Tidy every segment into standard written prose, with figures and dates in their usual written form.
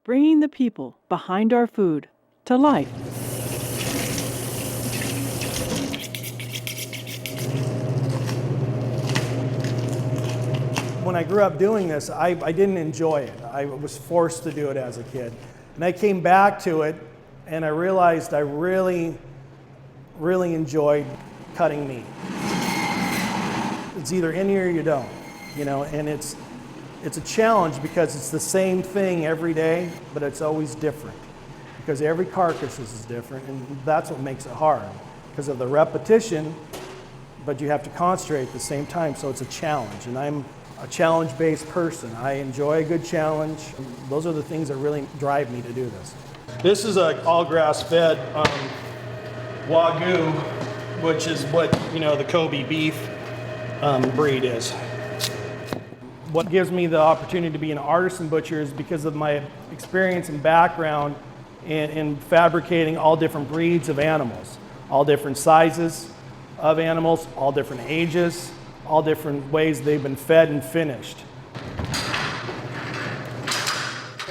bringing the people behind our food to life. When I grew up doing this, I didn't enjoy it. I was forced to do it as a kid. And I came back to it and I realized I really enjoyed cutting meat. It's either in you or you don't, and it's a challenge because it's the same thing every day, but it's always different because every carcass is different, and that's what makes it hard because of the repetition, but you have to concentrate at the same time, so it's a challenge, and I'm a challenge-based person. I enjoy a good challenge. Those are the things that really drive me to do this. This is a all grass-fed Wagyu, which is what the Kobe beef breed is. What gives me the opportunity to be an artisan butcher is because of my experience and background in fabricating all different breeds of animals, all different sizes of animals, all different ages, all different ways they've been fed and finished.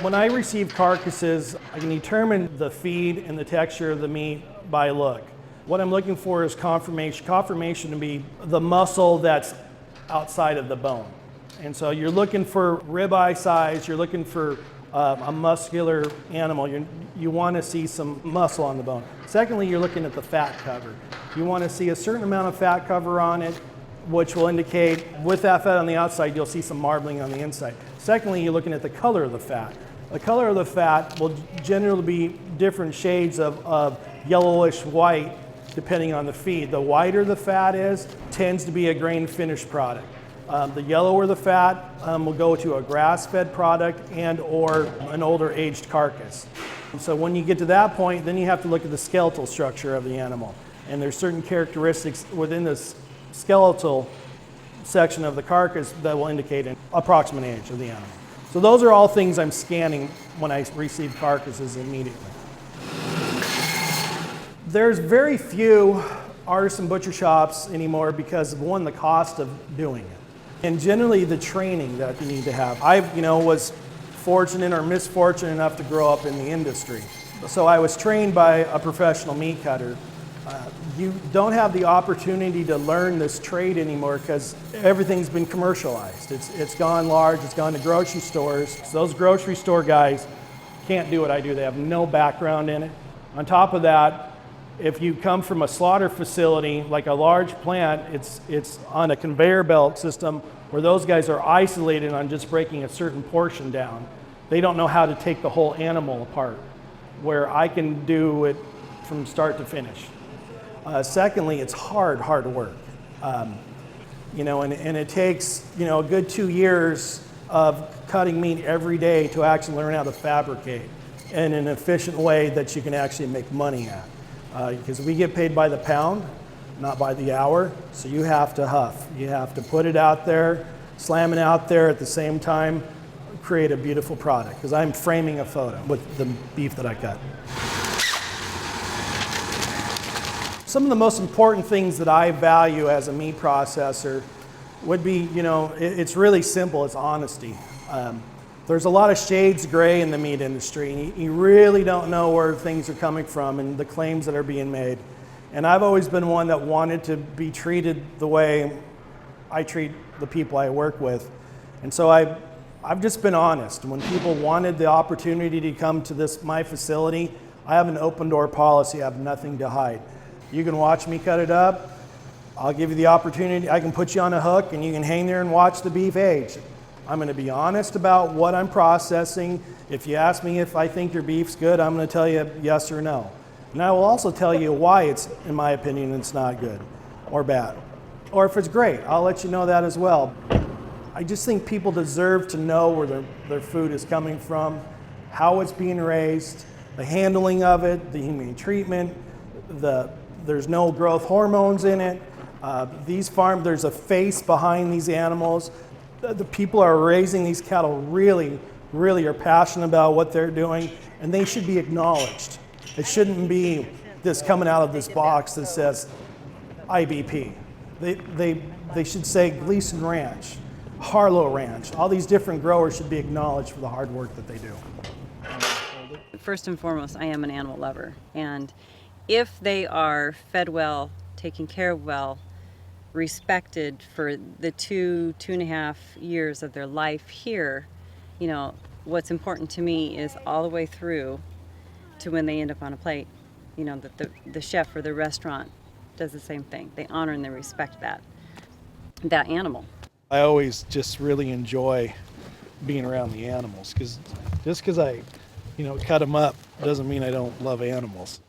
When I receive carcasses, I can determine the feed and the texture of the meat by look. What I'm looking for is confirmation. Confirmation to be the muscle that's outside of the bone. And so you're looking for ribeye size, you're looking for a muscular animal. You want to see some muscle on the bone. Secondly, you're looking at the fat cover. You want to see a certain amount of fat cover on it, which will indicate with that fat on the outside, you'll see some marbling on the inside. Secondly, you're looking at the color of the fat. The color of the fat will generally be different shades of yellowish white depending on the feed. The whiter the fat is, tends to be a grain finished product. The yellower the fat will go to a grass-fed product and or an older aged carcass. So when you get to that point, then you have to look at the skeletal structure of the animal. And there's certain characteristics within this skeletal section of the carcass that will indicate an approximate age of the animal. So those are all things I'm scanning when I receive carcasses immediately. There's very few artisan butcher shops anymore because of one, the cost of doing it. And generally the training that you need to have. I was fortunate or misfortunate enough to grow up in the industry. So I was trained by a professional meat cutter. You don't have the opportunity to learn this trade anymore because everything's been commercialized. It's gone large, it's gone to grocery stores. So those grocery store guys can't do what I do. They have no background in it. On top of that, if you come from a slaughter facility, like a large plant, it's on a conveyor belt system where those guys are isolated on just breaking a certain portion down. They don't know how to take the whole animal apart, where I can do it from start to finish. Secondly, it's hard work. And it takes, a good 2 years of cutting meat every day to actually learn how to fabricate in an efficient way that you can actually make money at. Because we get paid by the pound, not by the hour, so you have to huff. You have to put it out there, slam it out there at the same time, create a beautiful product, because I'm framing a photo with the beef that I cut. Some of the most important things that I value as a meat processor would be, it's really simple, it's honesty. There's a lot of shades of gray in the meat industry, and you really don't know where things are coming from and the claims that are being made. And I've always been one that wanted to be treated the way I treat the people I work with. And so I've just been honest. When people wanted the opportunity to come to my facility, I have an open door policy. I have nothing to hide. You can watch me cut it up. I'll give you the opportunity. I can put you on a hook and you can hang there and watch the beef age. I'm going to be honest about what I'm processing. If you ask me if I think your beef's good, I'm going to tell you yes or no. And I will also tell you why it's, in my opinion, it's not good or bad. Or if it's great, I'll let you know that as well. I just think people deserve to know where their food is coming from, how it's being raised, the handling of it, the humane treatment, there's no growth hormones in it. There's a face behind these animals. The people are raising these cattle really are passionate about what they're doing, and they should be acknowledged. It shouldn't be this coming out of this box that says IBP. They should say Gleason Ranch, Harlow Ranch. All these different growers should be acknowledged for the hard work that they do. First and foremost, I am an animal lover, and if they are fed well, taken care of well, respected for the 2.5 years of their life here, what's important to me is all the way through to when they end up on a plate, that the chef or the restaurant does the same thing. They honor and they respect that animal. I always just really enjoy being around the animals, because just because I cut them up doesn't mean I don't love animals.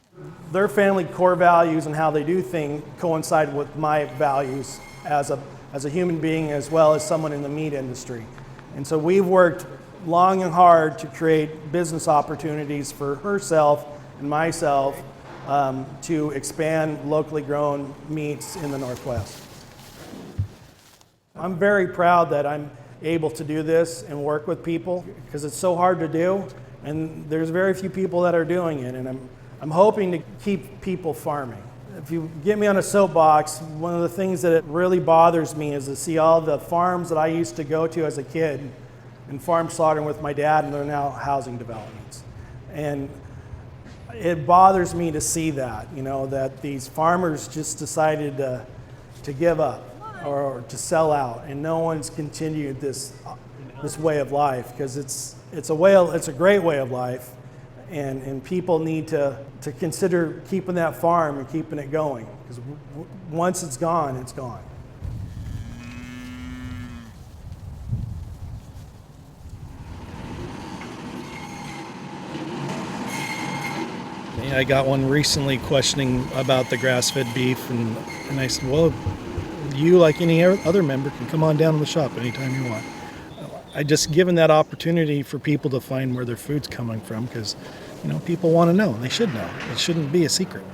Their family core values and how they do things coincide with my values as a human being, as well as someone in the meat industry. And so we've worked long and hard to create business opportunities for herself and myself to expand locally grown meats in the Northwest. I'm very proud that I'm able to do this and work with people, because it's so hard to do, and there's very few people that are doing it, and I'm hoping to keep people farming. If you get me on a soapbox, one of the things that it really bothers me is to see all the farms that I used to go to as a kid and farm slaughtering with my dad, and they're now housing developments. And it bothers me to see that, that these farmers just decided to give up or to sell out, and no one's continued this way of life, because it's a great way of life, and people need to consider keeping that farm and keeping it going, because once it's gone, it's gone. I got one recently questioning about the grass-fed beef, and I said, well, you, like any other member, can come on down to the shop anytime you want. I just given that opportunity for people to find where their food's coming from, because people want to know, and they should know. It shouldn't be a secret.